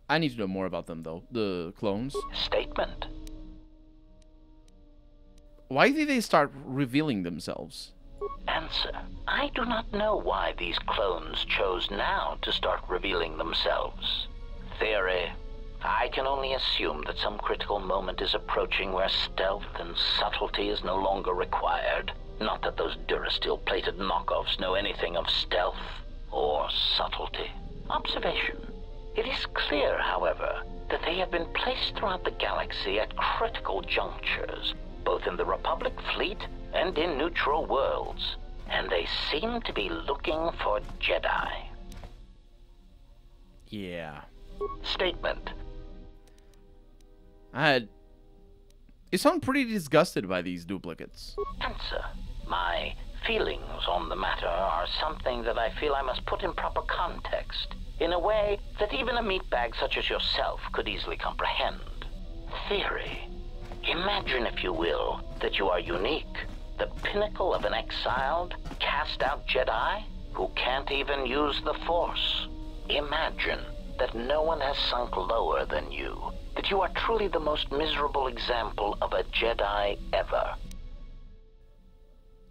I need to know more about them, though. The clones. Statement. Why did they start revealing themselves? Answer. I do not know why these clones chose now to start revealing themselves. Theory. I can only assume that some critical moment is approaching where stealth and subtlety is no longer required. Not that those Durasteel-plated knockoffs know anything of stealth or subtlety. Observation. It is clear, however, that they have been placed throughout the galaxy at critical junctures, both in the Republic fleet and in neutral worlds, and they seem to be looking for Jedi. Yeah. Statement. You sound pretty disgusted by these duplicates. Answer. My feelings on the matter are something that I feel I must put in proper context, in a way that even a meatbag such as yourself could easily comprehend. Theory. Imagine, if you will, that you are unique, the pinnacle of an exiled, cast-out Jedi who can't even use the Force. Imagine that no one has sunk lower than you, that you are truly the most miserable example of a Jedi ever.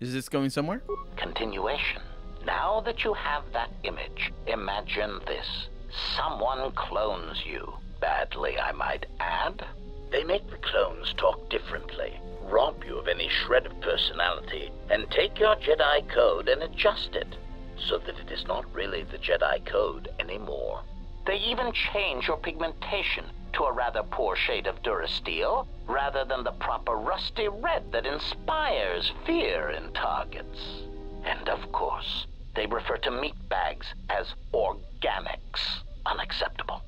Is this going somewhere? Continuation. Now that you have that image, imagine this. Someone clones you. Badly, I might add. They make the clones talk differently, rob you of any shred of personality, and take your Jedi code and adjust it, so that it is not really the Jedi code anymore. They even change your pigmentation to a rather poor shade of Durasteel, rather than the proper rusty red that inspires fear in targets. And of course, they refer to meat bags as organics. Unacceptable.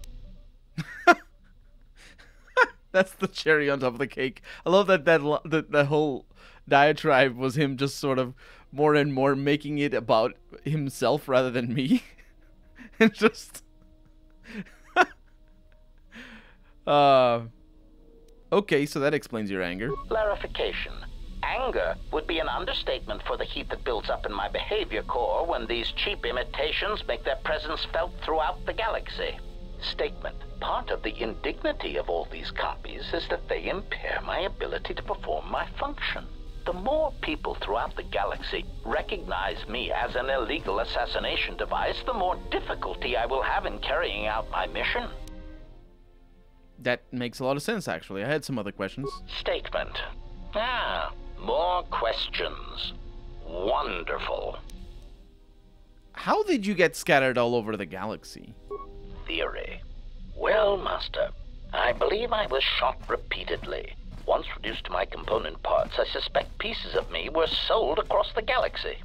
That's the cherry on top of the cake. I love that that whole diatribe was him just sort of more and more making it about himself rather than me. And just... Okay, so that explains your anger. Clarification. Anger would be an understatement for the heat that builds up in my behavior core when these cheap imitations make their presence felt throughout the galaxy. Statement. Part of the indignity of all these copies is that they impair my ability to perform my function. The more people throughout the galaxy recognize me as an illegal assassination device, the more difficulty I will have in carrying out my mission. That makes a lot of sense, actually. I had some other questions. Statement. More questions. Wonderful. How did you get scattered all over the galaxy? Theory. Well, Master, I believe I was shot repeatedly. Once reduced to my component parts, I suspect pieces of me were sold across the galaxy.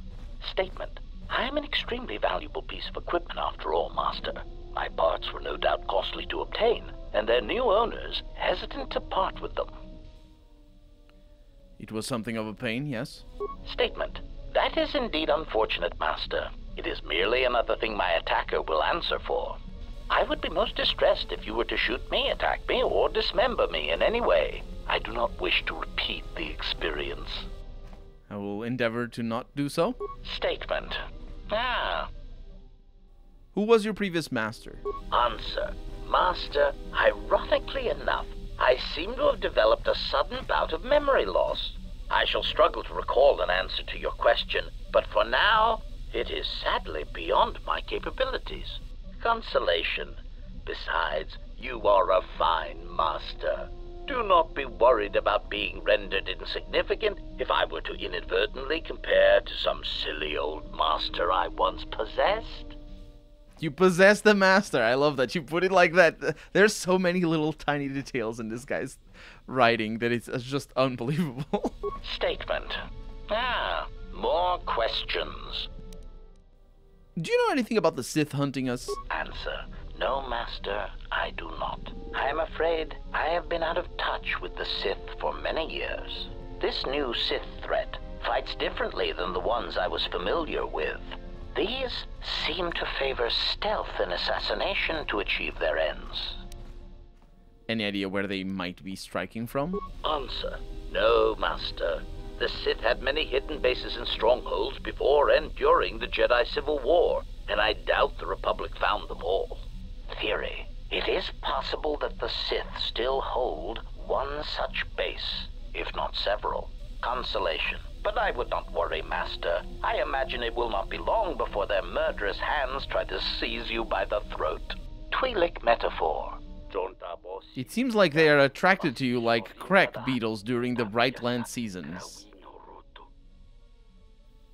Statement. I am an extremely valuable piece of equipment after all, Master. My parts were no doubt costly to obtain, and their new owners hesitant to part with them. It was something of a pain, yes? Statement. That is indeed unfortunate, Master. It is merely another thing my attacker will answer for. I would be most distressed if you were to shoot me, attack me, or dismember me in any way. I do not wish to repeat the experience. I will endeavor to not do so. Statement. Who was your previous master? Answer. Master, ironically enough, I seem to have developed a sudden bout of memory loss. I shall struggle to recall an answer to your question, but for now, it is sadly beyond my capabilities. Consolation. Besides, you are a fine master. Do not be worried about being rendered insignificant if I were to inadvertently compare to some silly old master I once possessed. You possess the master. I love that you put it like that. There's so many little tiny details in this guy's writing that it's just unbelievable. Statement. More questions. Do you know anything about the Sith hunting us? Answer. No, Master, I do not. I am afraid I have been out of touch with the Sith for many years. This new Sith threat fights differently than the ones I was familiar with. These seem to favor stealth and assassination to achieve their ends. Any idea where they might be striking from? Answer. No, Master. The Sith had many hidden bases and strongholds before and during the Jedi Civil War, and I doubt the Republic found them all. Theory. It is is possible that the Sith still hold one such base, if not several. Consolation. But I would not worry, Master. I imagine it will not be long before their murderous hands try to seize you by the throat. Twi'lek metaphor. It seems like they are attracted to you like crack beetles during the Brightland seasons.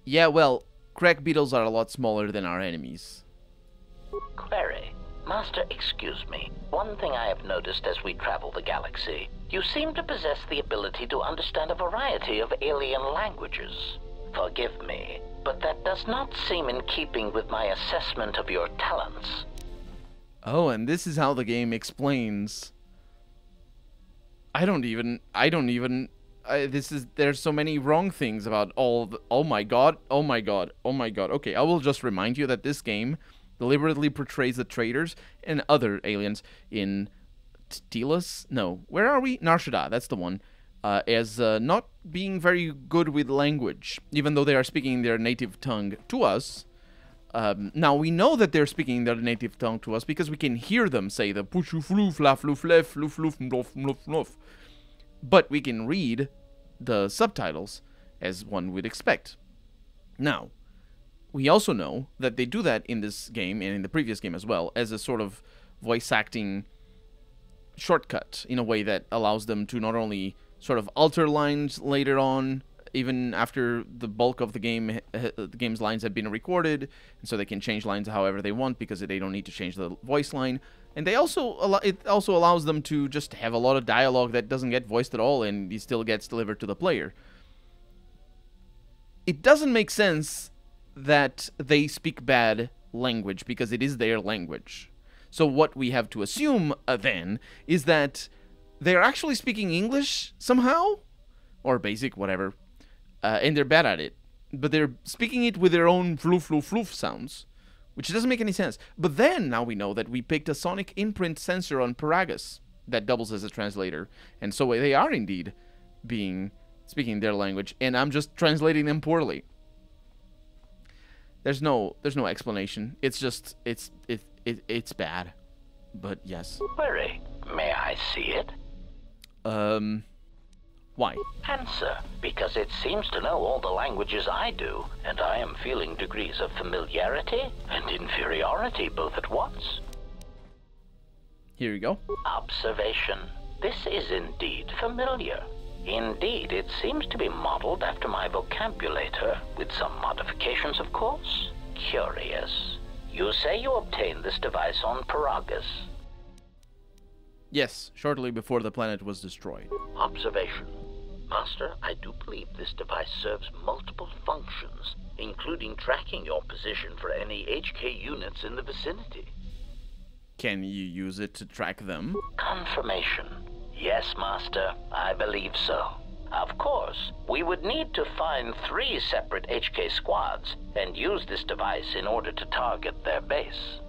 Yeah, well, crack beetles are a lot smaller than our enemies. Query. Master, excuse me. One thing I have noticed as we travel the galaxy, you seem to possess the ability to understand a variety of alien languages. Forgive me, but that does not seem in keeping with my assessment of your talents. Oh, and this is how the game explains. There's so many wrong things about oh my god. Okay, I will just remind you that this game deliberately portrays the traders and other aliens in Telos? No, where are we? Nar Shaddaa, that's the one. As not being very good with language, even though they are speaking their native tongue to us. Now, we know that they're speaking their native tongue to us because we can hear them say the pushu floof, la floof, lef, loof, loof, mlof, mlof, mlof. But we can read the subtitles as one would expect. Now, we also know that they do that in this game and in the previous game as well as a sort of voice acting shortcut in a way that allows them to not only sort of alter lines later on, even after the bulk of the game's lines have been recorded, and so they can change lines however they want because they don't need to change the voice line. And it also allows them to just have a lot of dialogue that doesn't get voiced at all, and it still gets delivered to the player. It doesn't make sense that they speak bad language because it is their language. So what we have to assume then is that they're actually speaking English somehow, or basic, whatever, and they're bad at it. But they're speaking it with their own floof, floof, floof sounds, which doesn't make any sense. But then, now we know that we picked a sonic imprint sensor on Paragus that doubles as a translator. And so they are indeed speaking their language, and I'm just translating them poorly. There's no explanation. It's just, it's bad. But yes. Query. May I see it? Why? Answer, because it seems to know all the languages I do, and I am feeling degrees of familiarity and inferiority both at once. Here you go. Observation. This is indeed familiar. Indeed, it seems to be modeled after my vocabulator, with some modifications, of course. Curious. You say you obtained this device on Paragus. Yes, shortly before the planet was destroyed. Observation. Master, I do believe this device serves multiple functions, including tracking your position for any HK units in the vicinity. Can you use it to track them? Confirmation. Yes, Master, I believe so. Of course, we would need to find 3 separate HK squads and use this device in order to target their base.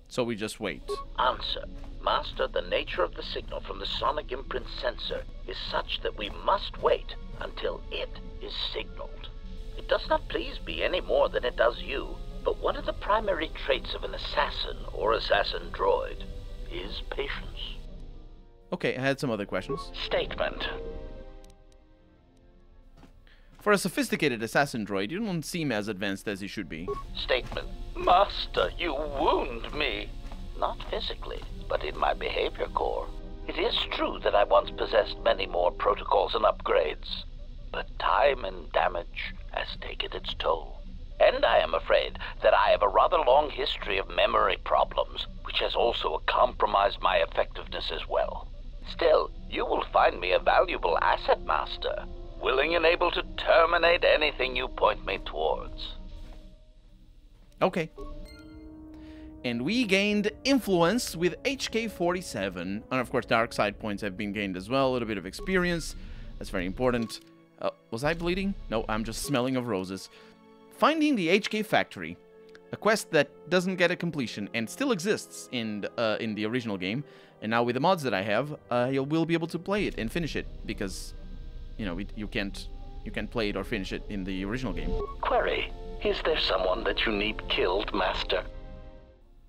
So we just wait. Answer. Master, the nature of the signal from the sonic imprint sensor is such that we must wait until it is signaled. It does not please me any more than it does you, but one of the primary traits of an assassin or assassin droid is patience. Okay, I had some other questions. Statement. For a sophisticated assassin droid, you don't seem as advanced as you should be. Statement. Master, you wound me. Not physically, but in my behavior core. It is true that I once possessed many more protocols and upgrades, but time and damage has taken its toll. And I am afraid that I have a rather long history of memory problems, which has also compromised my effectiveness as well. Still, you will find me a valuable asset, Master, willing and able to terminate anything you point me towards. Okay. And we gained influence with HK-47. And of course, dark side points have been gained as well. A little bit of experience. That's very important. Was I bleeding? No, I'm just smelling of roses. Finding the HK Factory. A quest that doesn't get a completion and still exists in the original game. And now with the mods that I have, you will be able to play it and finish it. Because, you know, you can't play it or finish it in the original game. Query. Is there someone that you need killed, Master?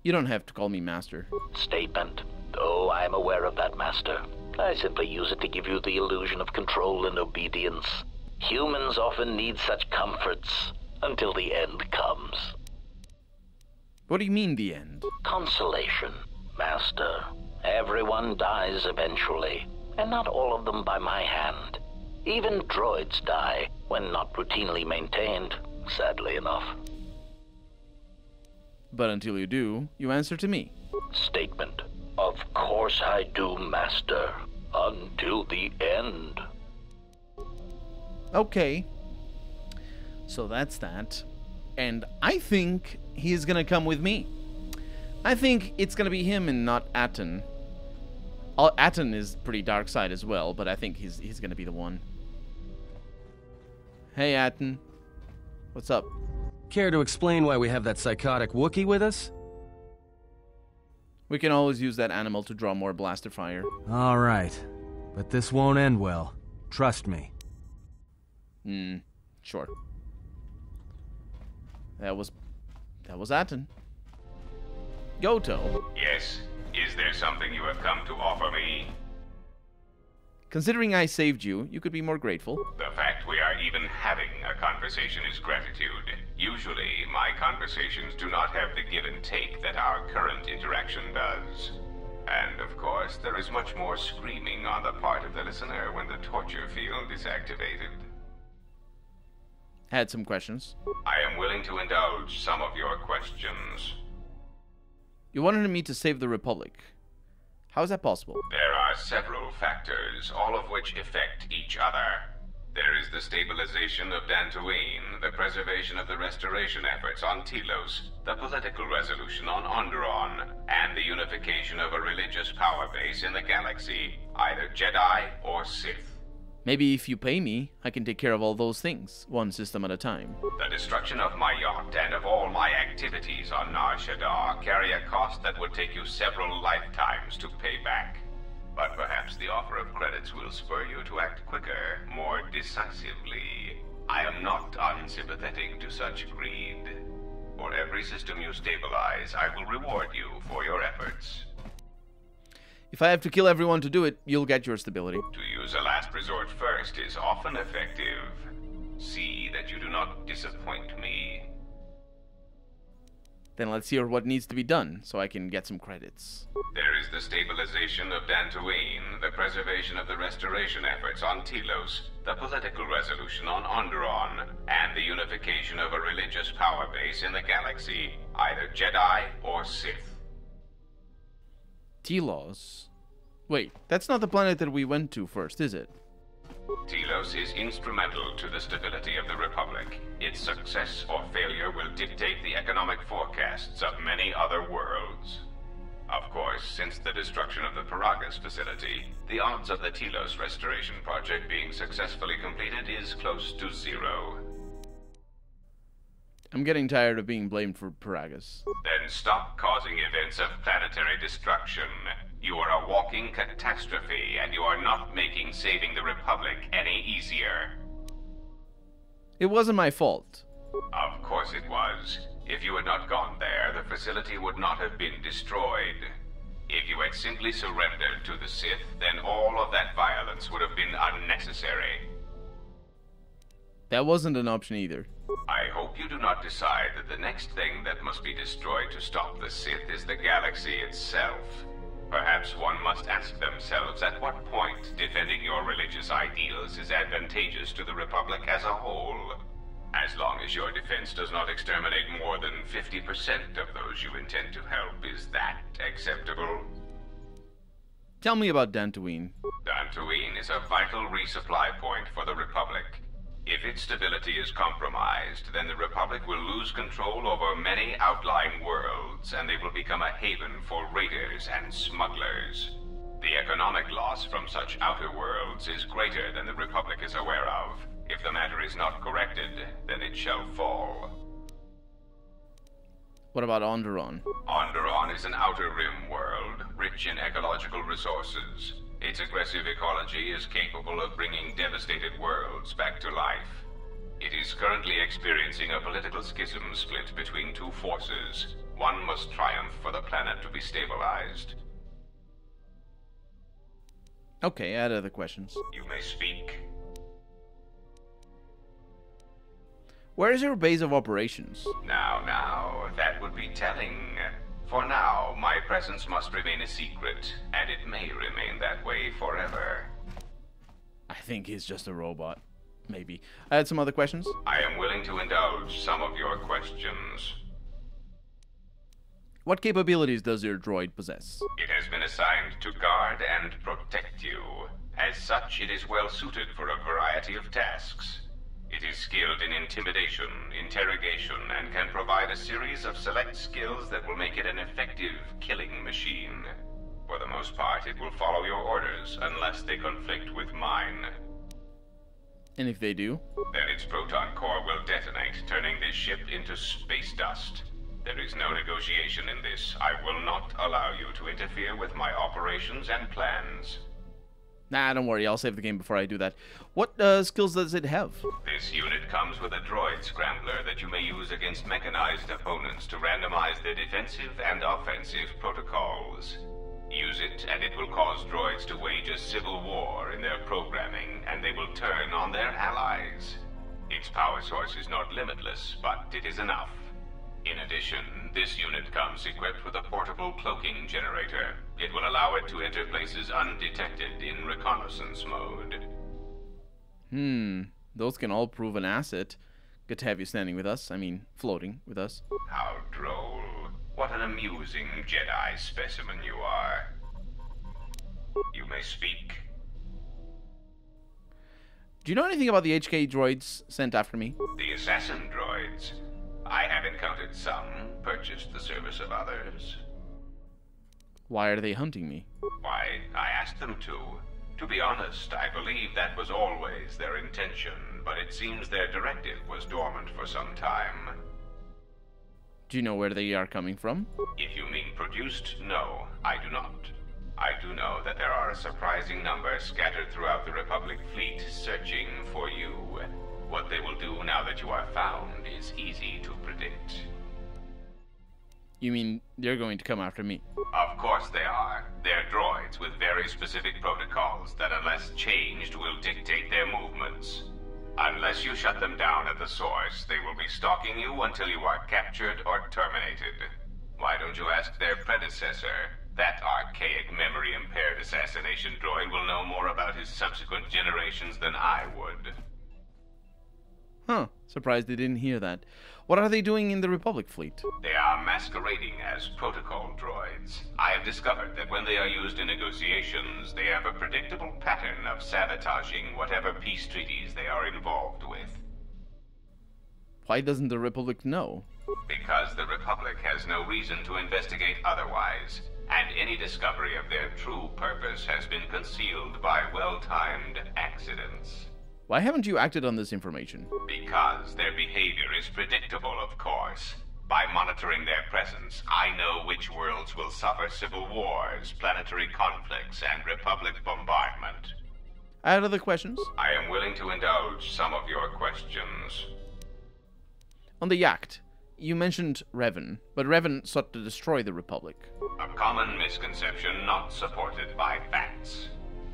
You don't have to call me master. Statement. Oh, I am aware of that, Master. I simply use it to give you the illusion of control and obedience. Humans often need such comforts until the end comes. What do you mean, the end? Consolation, Master. Everyone dies eventually, and not all of them by my hand. Even droids die when not routinely maintained, sadly enough. But until you do, you answer to me. Statement. Of course I do, Master. Until the end. Okay. So that's that. And I think he's gonna come with me. I think it's gonna be him and not Atten. Atten is pretty dark side as well, but I think he's gonna be the one. Hey, Atten. What's up? Care to explain why we have that psychotic Wookiee with us? We can always use that animal to draw more blaster fire. All right. But this won't end well. Trust me. Sure. That was Atten. Goto. Yes. Is there something you have come to offer me? Considering I saved you, you could be more grateful. The fact we are even having a conversation is gratitude. Usually, my conversations do not have the give and take that our current interaction does. And, of course, there is much more screaming on the part of the listener when the torture field is activated. Had some questions. I am willing to indulge some of your questions. You wanted me to save the Republic. How is that possible? There are several factors, all of which affect each other. There is the stabilization of Dantooine, the preservation of the restoration efforts on Telos, the political resolution on Onderon, and the unification of a religious power base in the galaxy, either Jedi or Sith. Maybe if you pay me, I can take care of all those things, one system at a time. The destruction of my yacht and of all my activities on Nar Shaddaa carry a cost that would take you several lifetimes to pay back. But perhaps the offer of credits will spur you to act quicker, more decisively. I am not unsympathetic to such greed. For every system you stabilize, I will reward you for your efforts. If I have to kill everyone to do it, you'll get your stability. To use a last resort first is often effective. See that you do not disappoint me. Then let's hear what needs to be done, so I can get some credits. There is the stabilization of Dantooine, the preservation of the restoration efforts on Telos, the political resolution on Onderon, and the unification of a religious power base in the galaxy, either Jedi or Sith. Telos? Wait, that's not the planet that we went to first, is it? Telos is instrumental to the stability of the Republic. Its success or failure will dictate the economic forecasts of many other worlds. Of course, since the destruction of the Paragas facility, the odds of the Telos restoration project being successfully completed is close to zero. I'm getting tired of being blamed for Paragas. Then stop causing events of planetary destruction. You are a walking catastrophe, and you are not making saving the Republic any easier. It wasn't my fault. Of course it was. If you had not gone there, the facility would not have been destroyed. If you had simply surrendered to the Sith, then all of that violence would have been unnecessary. That wasn't an option either. I hope you do not decide that the next thing that must be destroyed to stop the Sith is the galaxy itself. Perhaps one must ask themselves at what point defending your religious ideals is advantageous to the Republic as a whole. As long as your defense does not exterminate more than 50% of those you intend to help, is that acceptable? Tell me about Dantooine. Dantooine is a vital resupply point for the Republic. If its stability is compromised, then the Republic will lose control over many outlying worlds, and they will become a haven for raiders and smugglers. The economic loss from such outer worlds is greater than the Republic is aware of. If the matter is not corrected, then it shall fall. What about Onderon? Onderon is an outer rim world, rich in ecological resources. Its aggressive ecology is capable of bringing devastated worlds back to life. It is currently experiencing a political schism split between two forces, One must triumph for the planet to be stabilized. Okay, I had other questions. You may speak. Where is your base of operations? Now, that would be telling. For now, my presence must remain a secret, and it may remain that way forever. I think he's just a robot. Maybe. I had some other questions. I am willing to indulge some of your questions. What capabilities does your droid possess? It has been assigned to guard and protect you. As such, it is well suited for a variety of tasks. It is skilled in intimidation, interrogation, and can provide a series of select skills that will make it an effective killing machine. For the most part, it will follow your orders unless they conflict with mine. And if they do? Then its proton core will detonate, turning this ship into space dust. There is no negotiation in this. I will not allow you to interfere with my operations and plans. Nah, don't worry. I'll save the game before I do that. What skills does it have? This unit comes with a Droid Scrambler that you may use against mechanized opponents to randomize their defensive and offensive protocols. Use it, and it will cause droids to wage a civil war in their programming, and they will turn on their allies. Its power source is not limitless, but it is enough. In addition, this unit comes equipped with a portable cloaking generator. It will allow it to enter places undetected in reconnaissance mode. Those can all prove an asset. Good to have you standing with us. I mean, floating with us. How droll. What an amusing Jedi specimen you are. You may speak. Do you know anything about the HK droids sent after me? The assassin droids. I have encountered some, purchased the service of others. Why are they hunting me? Why, I asked them to. To be honest, I believe that was always their intention, but it seems their directive was dormant for some time. Do you know where they are coming from? If you mean produced, no, I do not. I do know that there are a surprising number scattered throughout the Republic fleet searching for you. What they will do now that you are found is easy to predict. You mean they're going to come after me? Of course they are. They're droids with very specific protocols that, unless changed, will dictate their movements. Unless you shut them down at the source, they will be stalking you until you are captured or terminated. Why don't you ask their predecessor? That archaic, memory-impaired assassination droid will know more about his subsequent generations than I would. Huh. Surprised they didn't hear that. What are they doing in the Republic fleet? They are masquerading as protocol droids. I have discovered that when they are used in negotiations, they have a predictable pattern of sabotaging whatever peace treaties they are involved with. Why doesn't the Republic know? Because the Republic has no reason to investigate otherwise, and any discovery of their true purpose has been concealed by well-timed accidents. Why haven't you acted on this information? Because their behavior is predictable, of course. By monitoring their presence, I know which worlds will suffer civil wars, planetary conflicts, and Republic bombardment. I had other questions. I am willing to indulge some of your questions. On the yacht, you mentioned Revan, but Revan sought to destroy the Republic. A common misconception not supported by facts.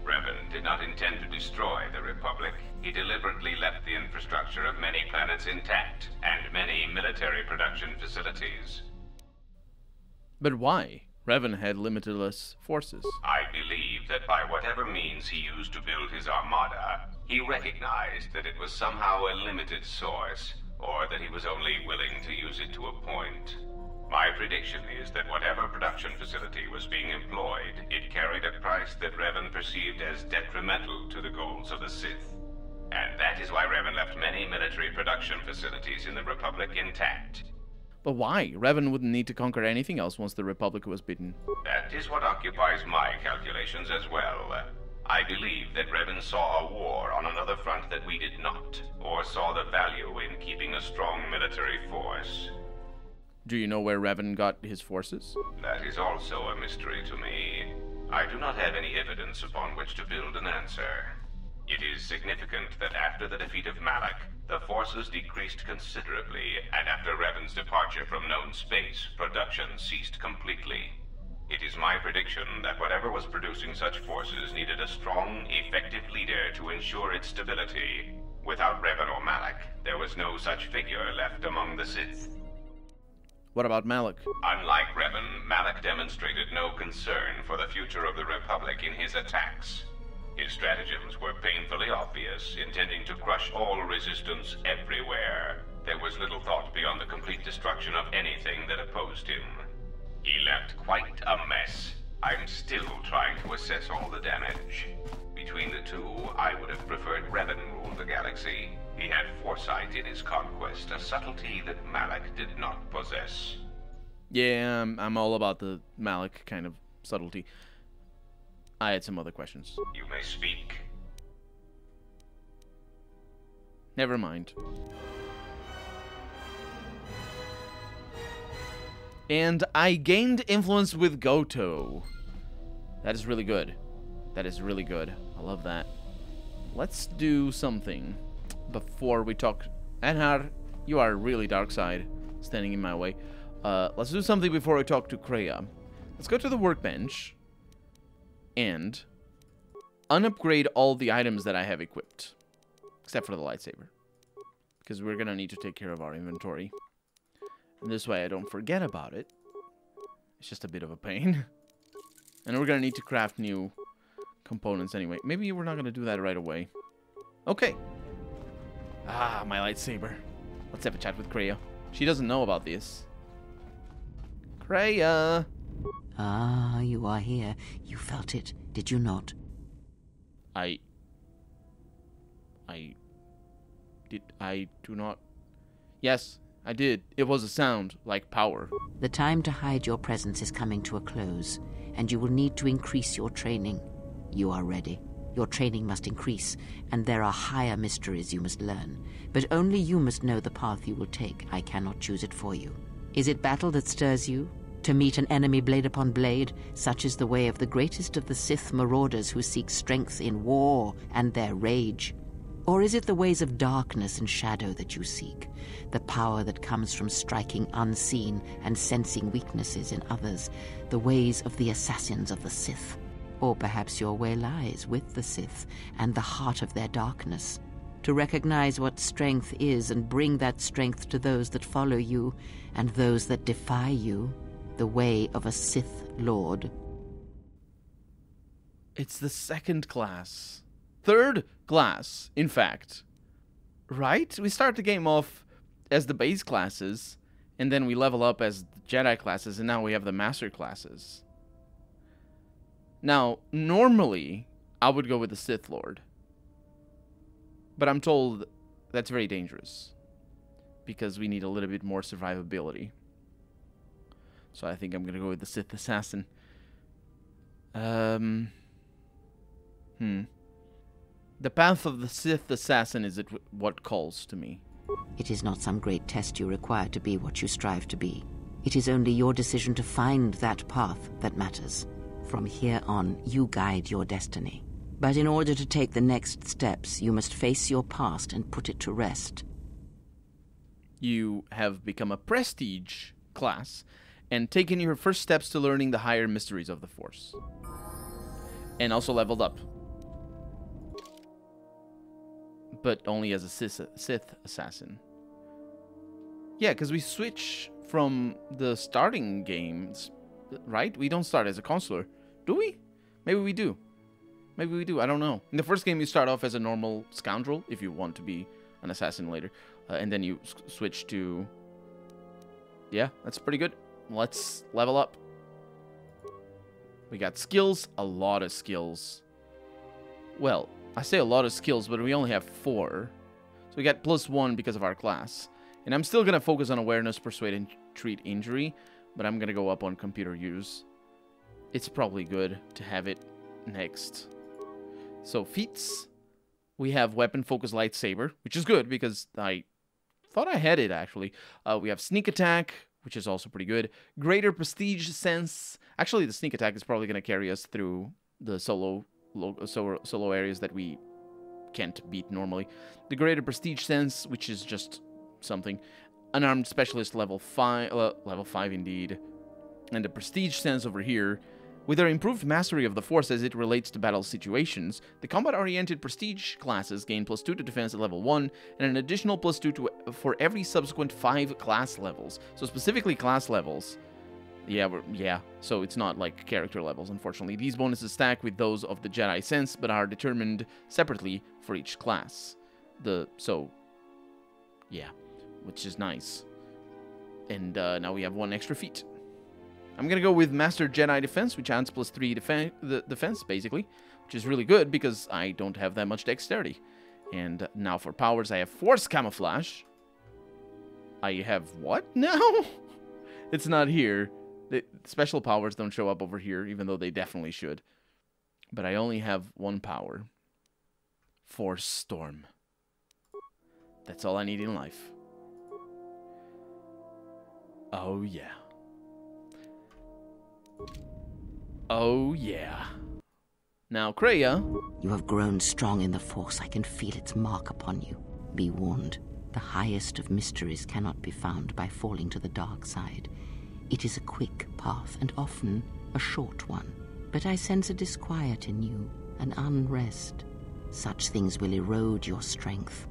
Revan did not intend to destroy the Republic. He deliberately left the infrastructure of many planets intact, and many military production facilities. But why? Revan had limitless forces. I believe that by whatever means he used to build his armada, he recognized that it was somehow a limited source, or that he was only willing to use it to a point. My prediction is that whatever production facility was being employed, it carried a price that Revan perceived as detrimental to the goals of the Sith. And that is why Revan left many military production facilities in the Republic intact. But why? Revan wouldn't need to conquer anything else once the Republic was beaten. That is what occupies my calculations as well. I believe that Revan saw a war on another front that we did not, or saw the value in keeping a strong military force. Do you know where Revan got his forces? That is also a mystery to me. I do not have any evidence upon which to build an answer. It is significant that after the defeat of Malak, the forces decreased considerably, and after Revan's departure from known space, production ceased completely. It is my prediction that whatever was producing such forces needed a strong, effective leader to ensure its stability. Without Revan or Malak, there was no such figure left among the Sith. What about Malak? Unlike Revan, Malak demonstrated no concern for the future of the Republic in his attacks. His stratagems were painfully obvious, intending to crush all resistance everywhere. There was little thought beyond the complete destruction of anything that opposed him. He left quite a mess. I'm still trying to assess all the damage. Between the two, I would have preferred Revan rule the galaxy. He had foresight in his conquest, a subtlety that Malak did not possess. Yeah, I'm all about the Malak kind of subtlety. I had some other questions. You may speak. Never mind. And I gained influence with Goto. That is really good. That is really good. I love that. Let's do something before we talk. Anhar, you are really dark side, standing in my way. Let's do something before we talk to Kreia. Let's go to the workbench and unupgrade all the items that I have equipped, except for the lightsaber, because we're gonna need to take care of our inventory. And this way I don't forget about it. It's just a bit of a pain. And we're gonna need to craft new components anyway. Maybe we're not gonna do that right away. Okay. Ah, my lightsaber. Let's have a chat with Kreia. She doesn't know about this. Kreia! Ah, you are here. You felt it, did you not? I do not... Yes, I did. It was a sound, like power. The time to hide your presence is coming to a close, and you will need to increase your training. You are ready. Your training must increase, and there are higher mysteries you must learn. But only you must know the path you will take. I cannot choose it for you. Is it battle that stirs you? To meet an enemy blade upon blade? Such is the way of the greatest of the Sith marauders who seek strength in war and their rage. Or is it the ways of darkness and shadow that you seek? The power that comes from striking unseen and sensing weaknesses in others? The ways of the assassins of the Sith? Or perhaps your way lies with the Sith and the heart of their darkness? To recognize what strength is and bring that strength to those that follow you and those that defy you? The way of a Sith Lord. It's the second class. Third class, in fact. Right? We start the game off as the base classes, and then we level up as the Jedi classes, and now we have the Master classes. Now, normally, I would go with the Sith Lord. But I'm told that's very dangerous, because we need a little bit more survivability. So I think I'm going to go with the Sith Assassin. The path of the Sith Assassin is what calls to me. It is not some great test you require to be what you strive to be. It is only your decision to find that path that matters. From here on, you guide your destiny. But in order to take the next steps, you must face your past and put it to rest. You have become a prestige class and taken your first steps to learning the higher mysteries of the Force. And also leveled up. But only as a Sith Assassin. Yeah, because we switch from the starting games, right? We don't start as a consular, do we? Maybe we do. Maybe we do, I don't know. In the first game, you start off as a normal scoundrel, if you want to be an assassin later. And then you switch to... Yeah, that's pretty good. Let's level up. We got skills, a lot of skills. Well, I say a lot of skills, but we only have 4. So we got +1 because of our class. And I'm still going to focus on awareness, persuade, and treat injury. But I'm going to go up on computer use. It's probably good to have it next. So feats. We have weapon focus lightsaber, which is good because I thought I had it actually. We have sneak attack, which is also pretty good. Greater prestige sense. Actually, the sneak attack is probably going to carry us through the solo areas that we can't beat normally. The greater prestige sense, which is just something. Unarmed specialist level 5, level 5 indeed. And the prestige sense over here. With their improved mastery of the Force as it relates to battle situations, the combat-oriented prestige classes gain +2 to defense at level 1, and an additional +2 for every subsequent 5 class levels. So specifically class levels. Yeah, so it's not like character levels, unfortunately. These bonuses stack with those of the Jedi sense, but are determined separately for each class. Which is nice. And now we have 1 extra feat. I'm going to go with Master Jedi Defense, which adds +3 defense, basically, which is really good because I don't have that much dexterity. And now for powers, I have Force Camouflage. I have what now? It's not here. The special powers don't show up over here, even though they definitely should. But I only have 1 power. Force Storm. That's all I need in life. Oh, yeah. Oh, yeah. Now, Kreia. You have grown strong in the Force. I can feel its mark upon you. Be warned. The highest of mysteries cannot be found by falling to the dark side. It is a quick path, and often a short one. But I sense a disquiet in you, an unrest. Such things will erode your strength.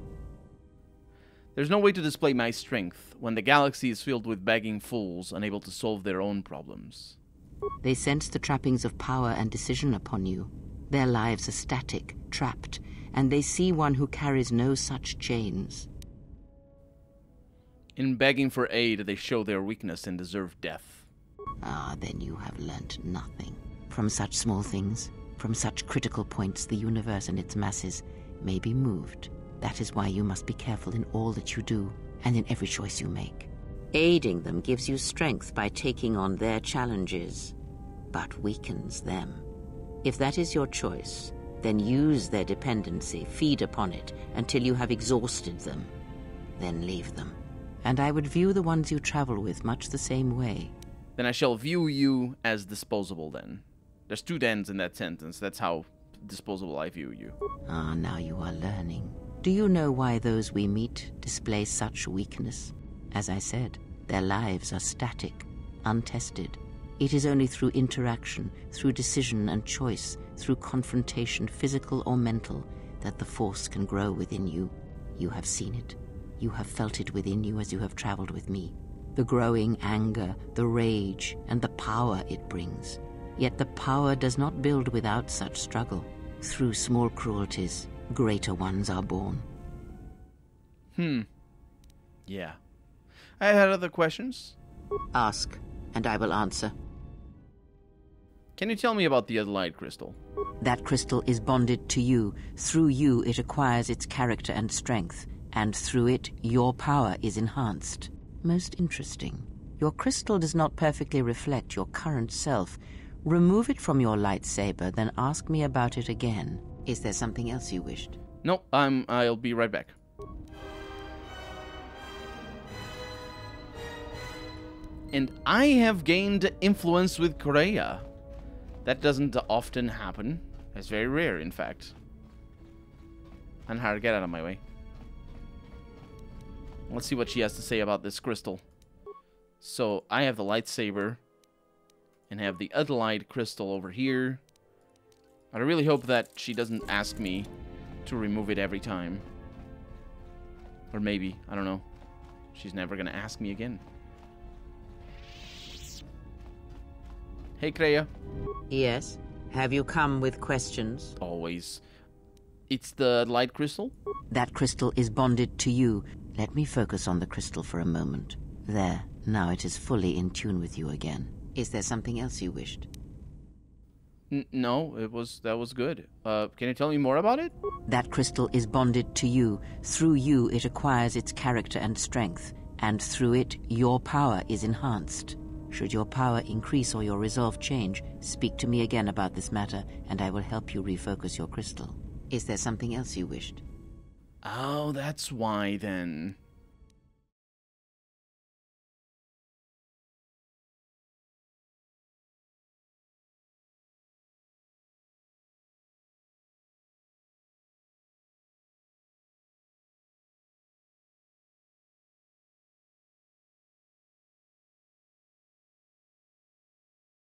There's no way to display my strength when the galaxy is filled with begging fools unable to solve their own problems. They sense the trappings of power and decision upon you. Their lives are static, trapped, and they see one who carries no such chains. In begging for aid, they show their weakness and deserve death. Ah, then you have learnt nothing. From such small things, from such critical points, the universe and its masses may be moved. That is why you must be careful in all that you do, and in every choice you make. Aiding them gives you strength by taking on their challenges, but weakens them. If that is your choice, then use their dependency, feed upon it, until you have exhausted them. Then leave them. And I would view the ones you travel with much the same way. Then I shall view you as disposable then. There's 2 thens in that sentence. That's how disposable I view you. Ah, now you are learning. Do you know why those we meet display such weakness? As I said, their lives are static, untested. It is only through interaction, through decision and choice, through confrontation, physical or mental, that the Force can grow within you. You have seen it. You have felt it within you as you have traveled with me. The growing anger, the rage, and the power it brings. Yet the power does not build without such struggle. Through small cruelties, greater ones are born. Yeah. I had other questions. Ask, and I will answer. Can you tell me about the Adelaide crystal? That crystal is bonded to you. Through you it acquires its character and strength, and through it your power is enhanced. Most interesting. Your crystal does not perfectly reflect your current self. Remove it from your lightsaber, then ask me about it again. Is there something else you wished? No, I'll be right back. And I have gained influence with Kreia. That doesn't often happen. It's very rare, in fact. And Har, get out of my way. Let's see what she has to say about this crystal. So, I have the lightsaber. And have the Adelaide crystal over here. I really hope that she doesn't ask me to remove it every time. Or maybe, I don't know. She's never gonna ask me again. Hey, Kreia. Yes? Have you come with questions? Always. It's the light crystal? That crystal is bonded to you. Let me focus on the crystal for a moment. There. Now it is fully in tune with you again. Is there something else you wished? No, that was good. Can you tell me more about it? That crystal is bonded to you. Through you it acquires its character and strength, and through it your power is enhanced. Should your power increase or your resolve change, speak to me again about this matter, and I will help you refocus your crystal. Is there something else you wished? Oh, that's why then.